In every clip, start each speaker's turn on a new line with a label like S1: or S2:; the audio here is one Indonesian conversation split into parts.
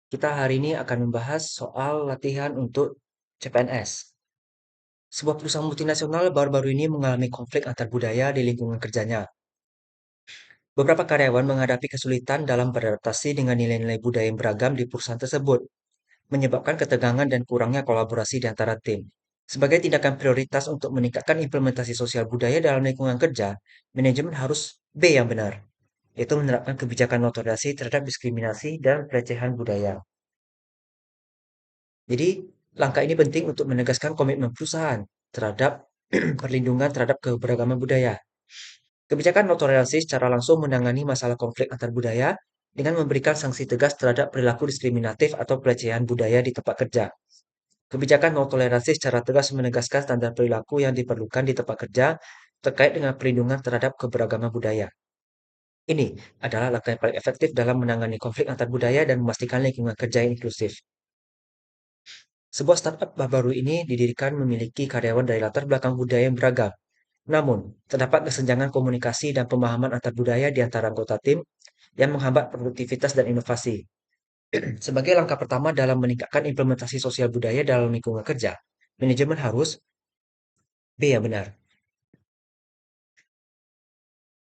S1: Kita hari ini akan membahas soal latihan untuk CPNS. Sebuah perusahaan multinasional baru-baru ini mengalami konflik antar budaya di lingkungan kerjanya. Beberapa karyawan menghadapi kesulitan dalam beradaptasi dengan nilai-nilai budaya yang beragam di perusahaan tersebut, menyebabkan ketegangan dan kurangnya kolaborasi di antara tim. Sebagai tindakan prioritas untuk meningkatkan implementasi sosial budaya dalam lingkungan kerja, manajemen harus B yang benar, yaitu menerapkan kebijakan notoriasi terhadap diskriminasi dan pelecehan budaya. Jadi, langkah ini penting untuk menegaskan komitmen perusahaan terhadap perlindungan terhadap keberagaman budaya. Kebijakan notoriasi secara langsung menangani masalah konflik antar budaya dengan memberikan sanksi tegas terhadap perilaku diskriminatif atau pelecehan budaya di tempat kerja. Kebijakan no toleransi secara tegas menegaskan standar perilaku yang diperlukan di tempat kerja terkait dengan perlindungan terhadap keberagaman budaya. Ini adalah langkah yang paling efektif dalam menangani konflik antar budaya dan memastikan lingkungan kerja yang inklusif. Sebuah startup baru ini didirikan memiliki karyawan dari latar belakang budaya yang beragam. Namun, terdapat kesenjangan komunikasi dan pemahaman antar budaya di antara anggota tim yang menghambat produktivitas dan inovasi. Sebagai langkah pertama dalam meningkatkan implementasi sosial budaya dalam lingkungan kerja, manajemen harus B yang benar,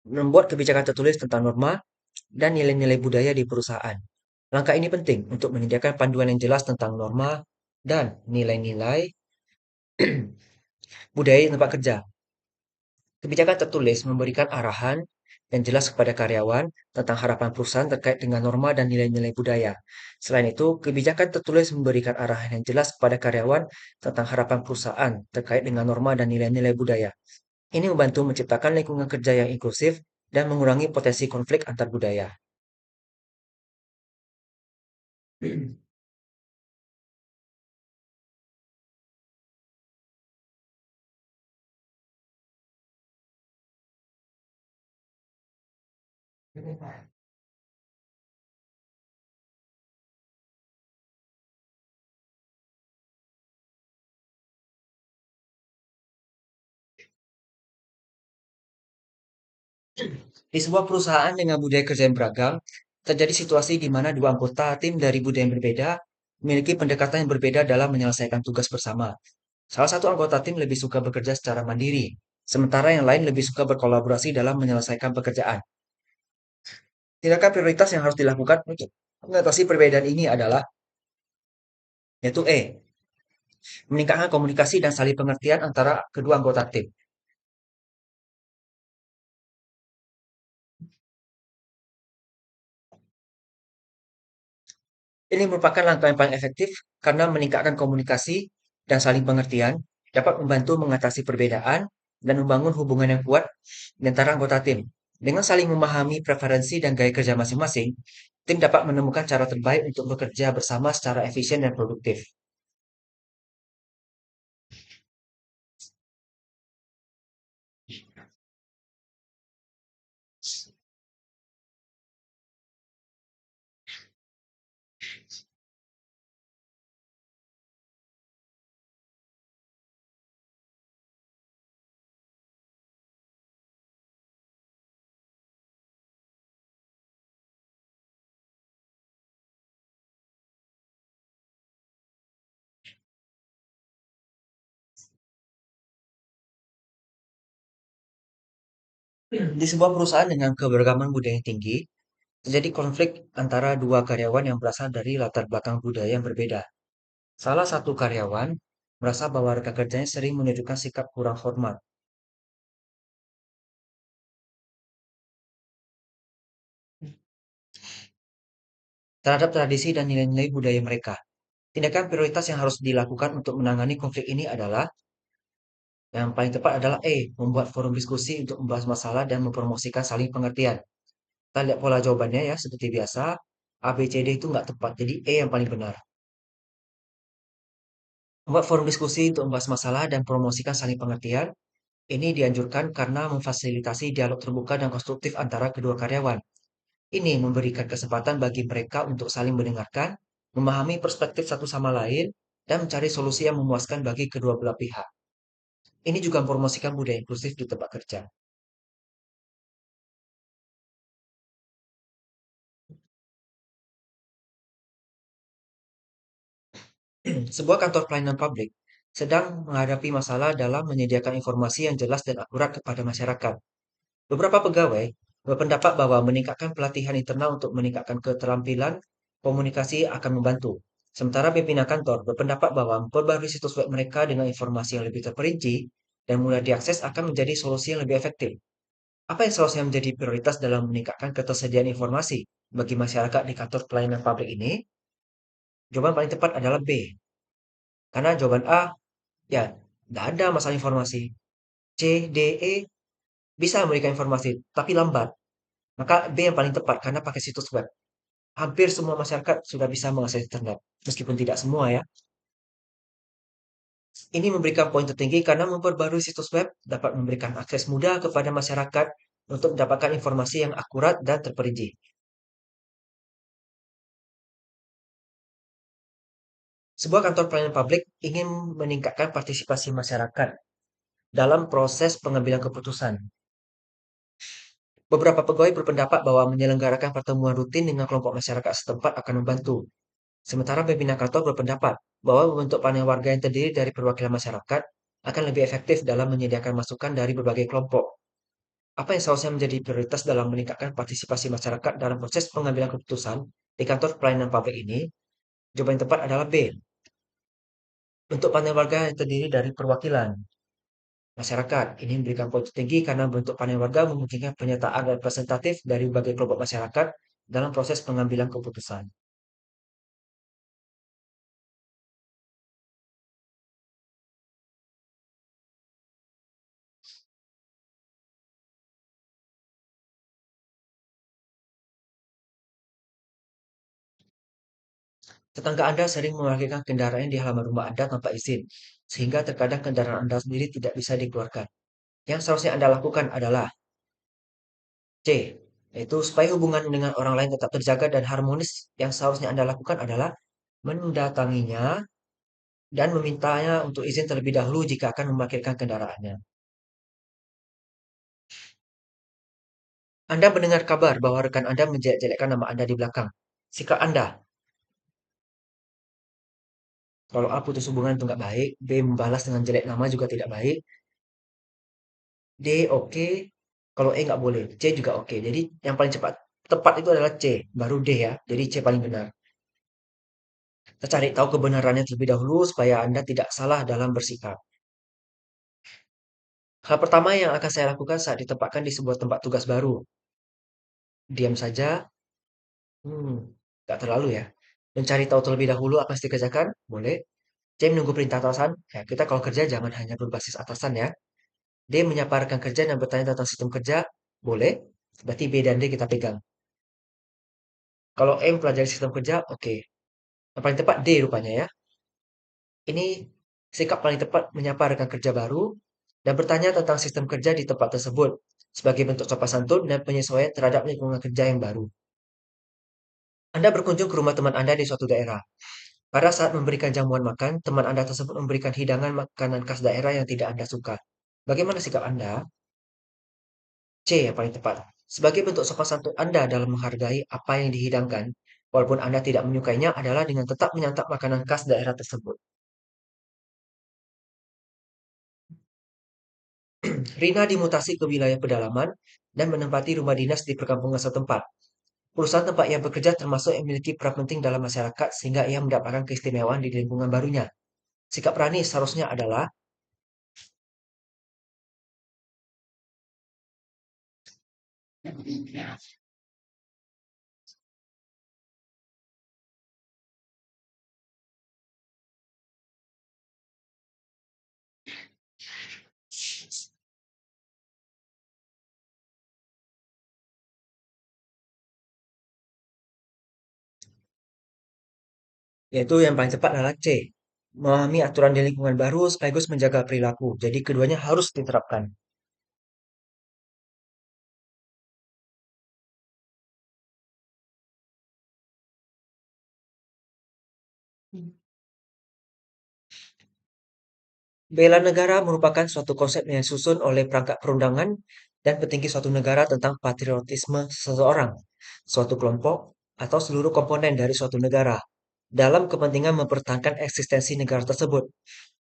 S1: membuat kebijakan tertulis tentang norma dan nilai-nilai budaya di perusahaan. Langkah ini penting untuk menyediakan panduan yang jelas tentang norma dan nilai-nilai budaya di tempat kerja. Kebijakan tertulis memberikan arahan yang jelas kepada karyawan tentang harapan perusahaan terkait dengan norma dan nilai-nilai budaya. Selain itu, kebijakan tertulis memberikan arahan yang jelas kepada karyawan tentang harapan perusahaan terkait dengan norma dan nilai-nilai budaya. Ini membantu menciptakan lingkungan kerja yang inklusif dan mengurangi potensi konflik antar budaya. Di sebuah perusahaan dengan budaya kerja yang beragam, terjadi situasi di mana dua anggota tim dari budaya yang berbeda memiliki pendekatan yang berbeda dalam menyelesaikan tugas bersama. Salah satu anggota tim lebih suka bekerja secara mandiri, sementara yang lain lebih suka berkolaborasi dalam menyelesaikan pekerjaan. Tindakan prioritas yang harus dilakukan untuk mengatasi perbedaan ini adalah, yaitu meningkatkan komunikasi dan saling pengertian antara kedua anggota tim. Ini merupakan langkah yang paling efektif karena meningkatkan komunikasi dan saling pengertian dapat membantu mengatasi perbedaan dan membangun hubungan yang kuat di antara anggota tim. Dengan saling memahami preferensi dan gaya kerja masing-masing, tim dapat menemukan cara terbaik untuk bekerja bersama secara efisien dan produktif. Di sebuah perusahaan dengan keberagaman budaya yang tinggi, terjadi konflik antara dua karyawan yang berasal dari latar belakang budaya yang berbeda. Salah satu karyawan merasa bahwa rekan kerjanya sering menunjukkan sikap kurang hormat terhadap tradisi dan nilai-nilai budaya mereka. Tindakan prioritas yang harus dilakukan untuk menangani konflik ini adalah, yang paling tepat adalah membuat forum diskusi untuk membahas masalah dan mempromosikan saling pengertian. Kita lihat pola jawabannya ya, seperti biasa, A, B, C, D itu nggak tepat, jadi yang paling benar. Membuat forum diskusi untuk membahas masalah dan promosikan saling pengertian, ini dianjurkan karena memfasilitasi dialog terbuka dan konstruktif antara kedua karyawan. Ini memberikan kesempatan bagi mereka untuk saling mendengarkan, memahami perspektif satu sama lain, dan mencari solusi yang memuaskan bagi kedua belah pihak. Ini juga mempromosikan budaya inklusif di tempat kerja. Sebuah kantor pelayanan publik sedang menghadapi masalah dalam menyediakan informasi yang jelas dan akurat kepada masyarakat. Beberapa pegawai berpendapat bahwa meningkatkan pelatihan internal untuk meningkatkan keterampilan komunikasi akan membantu. Sementara pimpinan kantor berpendapat bahwa memperbarui situs web mereka dengan informasi yang lebih terperinci dan mudah diakses akan menjadi solusi yang lebih efektif. Apa yang seharusnya menjadi prioritas dalam meningkatkan ketersediaan informasi bagi masyarakat di kantor pelayanan publik ini? Jawaban paling tepat adalah B. Karena jawaban A, ya, nggak ada masalah informasi. C, D, E bisa memberikan informasi, tapi lambat. Maka B yang paling tepat karena pakai situs web. Hampir semua masyarakat sudah bisa mengakses internet, meskipun tidak semua ya. Ini memberikan poin tertinggi karena memperbarui situs web dapat memberikan akses mudah kepada masyarakat untuk mendapatkan informasi yang akurat dan terperinci. Sebuah kantor pelayanan publik ingin meningkatkan partisipasi masyarakat dalam proses pengambilan keputusan. Beberapa pegawai berpendapat bahwa menyelenggarakan pertemuan rutin dengan kelompok masyarakat setempat akan membantu. Sementara pimpinan kantor berpendapat bahwa membentuk panel warga yang terdiri dari perwakilan masyarakat akan lebih efektif dalam menyediakan masukan dari berbagai kelompok. Apa yang seharusnya menjadi prioritas dalam meningkatkan partisipasi masyarakat dalam proses pengambilan keputusan di kantor pelayanan publik ini? Jawaban yang tepat adalah B. Bentuk panel warga yang terdiri dari perwakilan masyarakat. Ini memberikan poin tinggi karena bentuk panel warga memungkinkan penyertaan representatif dari berbagai kelompok masyarakat dalam proses pengambilan keputusan. Tetangga Anda sering memarkirkan kendaraan di halaman rumah Anda tanpa izin, sehingga terkadang kendaraan Anda sendiri tidak bisa dikeluarkan. Yang seharusnya Anda lakukan adalah C, yaitu supaya hubungan dengan orang lain tetap terjaga dan harmonis, yang seharusnya Anda lakukan adalah mendatanginya dan memintanya untuk izin terlebih dahulu jika akan memarkirkan kendaraannya. Anda mendengar kabar bahwa rekan Anda menjelek-jelekkan nama Anda di belakang. Sikap Anda, kalau A putus hubungan itu nggak baik, B membalas dengan jelek nama juga tidak baik, D oke, kalau E nggak boleh, C juga oke. Jadi yang paling cepat tepat itu adalah C, baru D ya. Jadi C paling benar. Kita cari tahu kebenarannya terlebih dahulu supaya Anda tidak salah dalam bersikap. Hal pertama yang akan saya lakukan saat ditempatkan di sebuah tempat tugas baru, diam saja, hmm, nggak terlalu ya. Mencari tahu terlebih dahulu apa yang harus dikerjakan, boleh. C menunggu perintah atasan, ya kita kalau kerja jangan hanya berbasis atasan ya. D menyapa rekan kerja dan bertanya tentang sistem kerja, boleh. Berarti B dan D kita pegang. Kalau E mempelajari sistem kerja, oke. Yang paling tepat D rupanya ya. Ini sikap paling tepat menyapa rekan kerja baru dan bertanya tentang sistem kerja di tempat tersebut sebagai bentuk sopan santun dan penyesuaian terhadap lingkungan kerja yang baru. Anda berkunjung ke rumah teman Anda di suatu daerah. Pada saat memberikan jamuan makan, teman Anda tersebut memberikan hidangan makanan khas daerah yang tidak Anda suka. Bagaimana sikap Anda? C yang paling tepat. Sebagai bentuk sopan santun Anda dalam menghargai apa yang dihidangkan, walaupun Anda tidak menyukainya adalah dengan tetap menyantap makanan khas daerah tersebut. Rina dimutasi ke wilayah pedalaman dan menempati rumah dinas di perkampungan setempat. Perusahaan tempat ia bekerja termasuk yang memiliki peran penting dalam masyarakat sehingga ia mendapatkan keistimewaan di lingkungan barunya. Sikap Rani seharusnya adalah yaitu yang paling tepat adalah C. Memahami aturan di lingkungan baru sekaligus menjaga perilaku. Jadi keduanya harus diterapkan. Bela negara merupakan suatu konsep yang disusun oleh perangkat perundangan dan petinggi suatu negara tentang patriotisme seseorang, suatu kelompok, atau seluruh komponen dari suatu negara. dalam kepentingan mempertahankan eksistensi negara tersebut.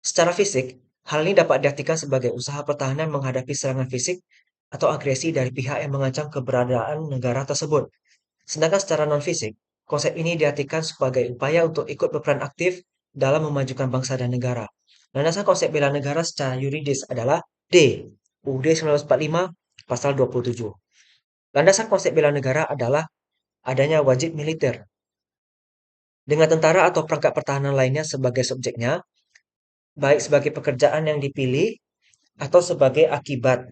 S1: Secara fisik, hal ini dapat diartikan sebagai usaha pertahanan menghadapi serangan fisik atau agresi dari pihak yang mengancam keberadaan negara tersebut. Sedangkan secara non-fisik, konsep ini diartikan sebagai upaya untuk ikut berperan aktif dalam memajukan bangsa dan negara. Landasan konsep bela negara secara yuridis adalah D. UUD 1945 pasal 27. Landasan konsep bela negara adalah adanya wajib militer dengan tentara atau perangkat pertahanan lainnya sebagai subjeknya, baik sebagai pekerjaan yang dipilih atau sebagai akibat.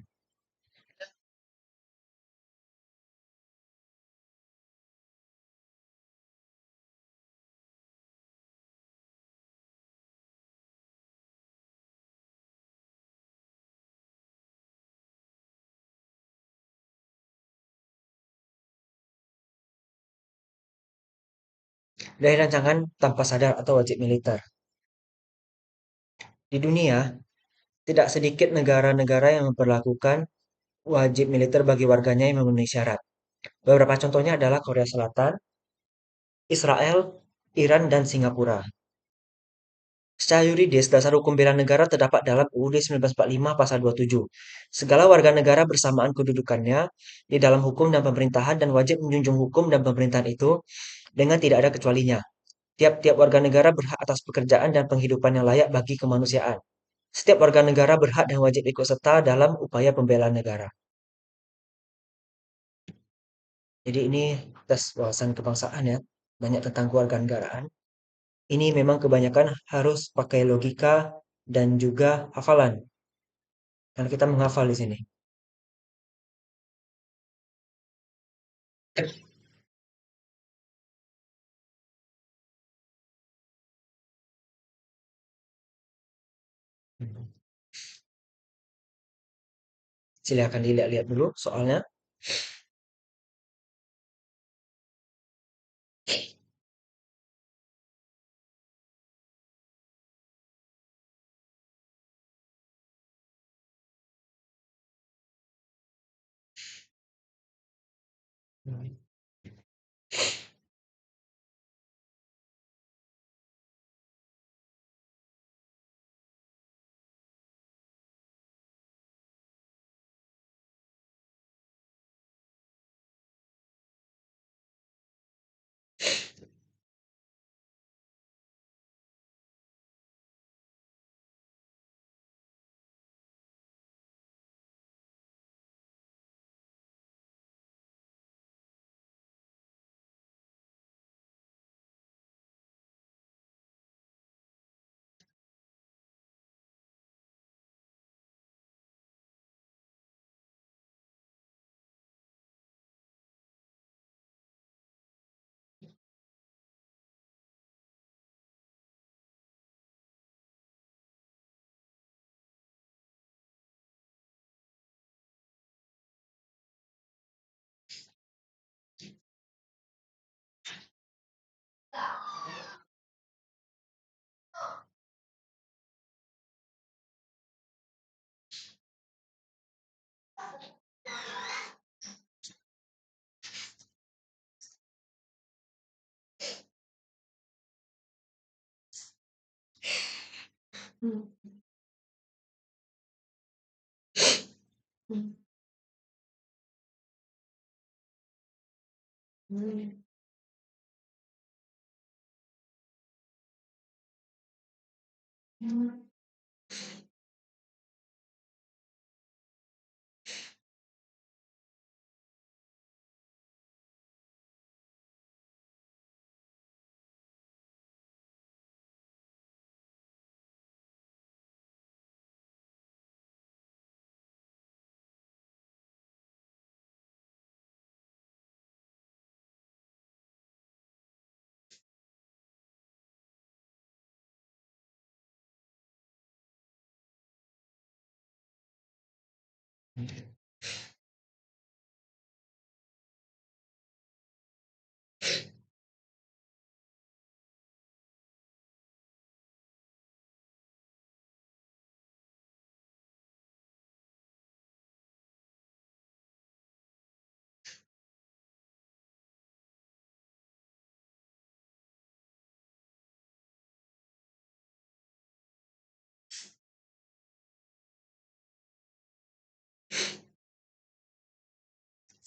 S1: Dari rancangan tanpa sadar atau wajib militer. Di dunia, tidak sedikit negara-negara yang memperlakukan wajib militer bagi warganya yang memenuhi syarat. Beberapa contohnya adalah Korea Selatan, Israel, Iran, dan Singapura. Secara yuridis, dasar hukum bela negara terdapat dalam UUD 1945 pasal 27. Segala warga negara bersamaan kedudukannya di dalam hukum dan pemerintahan dan wajib menjunjung hukum dan pemerintahan itu dengan tidak ada kecualinya. Tiap-tiap warga negara berhak atas pekerjaan dan penghidupan yang layak bagi kemanusiaan. Setiap warga negara berhak dan wajib ikut serta dalam upaya pembelaan negara. Jadi ini tes wawasan kebangsaan ya, banyak tentang kewarganegaraan. Ini memang kebanyakan harus pakai logika dan juga hafalan. Karena kita menghafal di sini. Silakan dilihat-lihat dulu soalnya.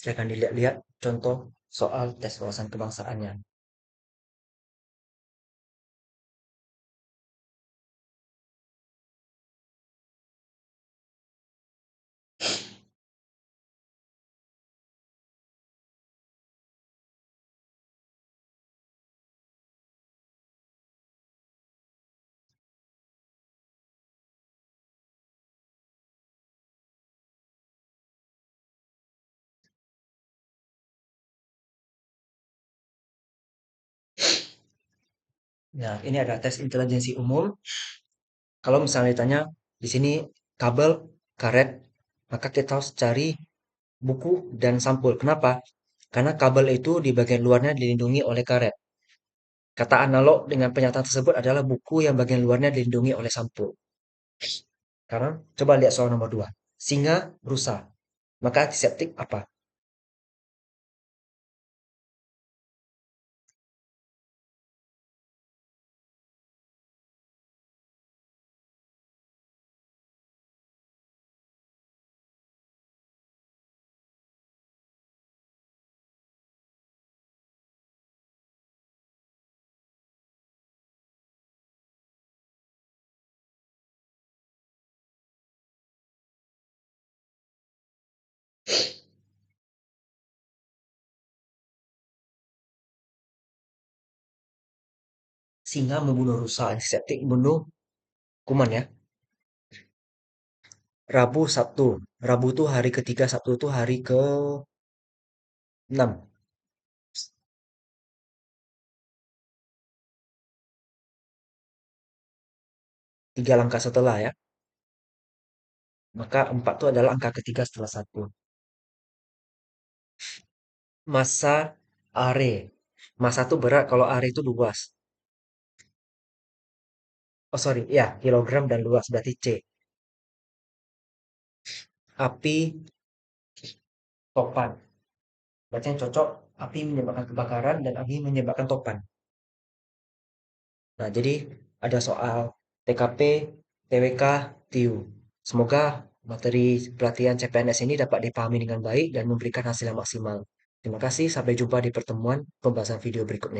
S1: Silakan dilihat-lihat contoh soal tes wawasan kebangsaannya. Nah, ini ada tes intelijensi umum. Kalau misalnya ditanya di sini kabel, karet, maka kita harus cari buku dan sampul. Kenapa? Karena kabel itu di bagian luarnya dilindungi oleh karet. Kata analog dengan pernyataan tersebut adalah buku yang bagian luarnya dilindungi oleh sampul. Sekarang coba lihat soal nomor 2. Singa, rusa. Maka antiseptik apa? Singa membunuh rusa, antiseptik membunuh kuman ya. Rabu, Sabtu. Rabu tuh hari ketiga, Sabtu tuh hari ke 6. 3 langkah setelah ya. Maka 4 itu adalah angka ketiga setelah 1. Massa are. Massa itu berat, kalau are itu luas. Oh sorry, ya kilogram dan luas berarti C. Api topan. Berarti yang cocok api menyebabkan kebakaran dan api menyebabkan topan. Nah, jadi ada soal TKP, TWK, TIU. Semoga materi pelatihan CPNS ini dapat dipahami dengan baik dan memberikan hasil yang maksimal. Terima kasih, sampai jumpa di pertemuan pembahasan video berikutnya.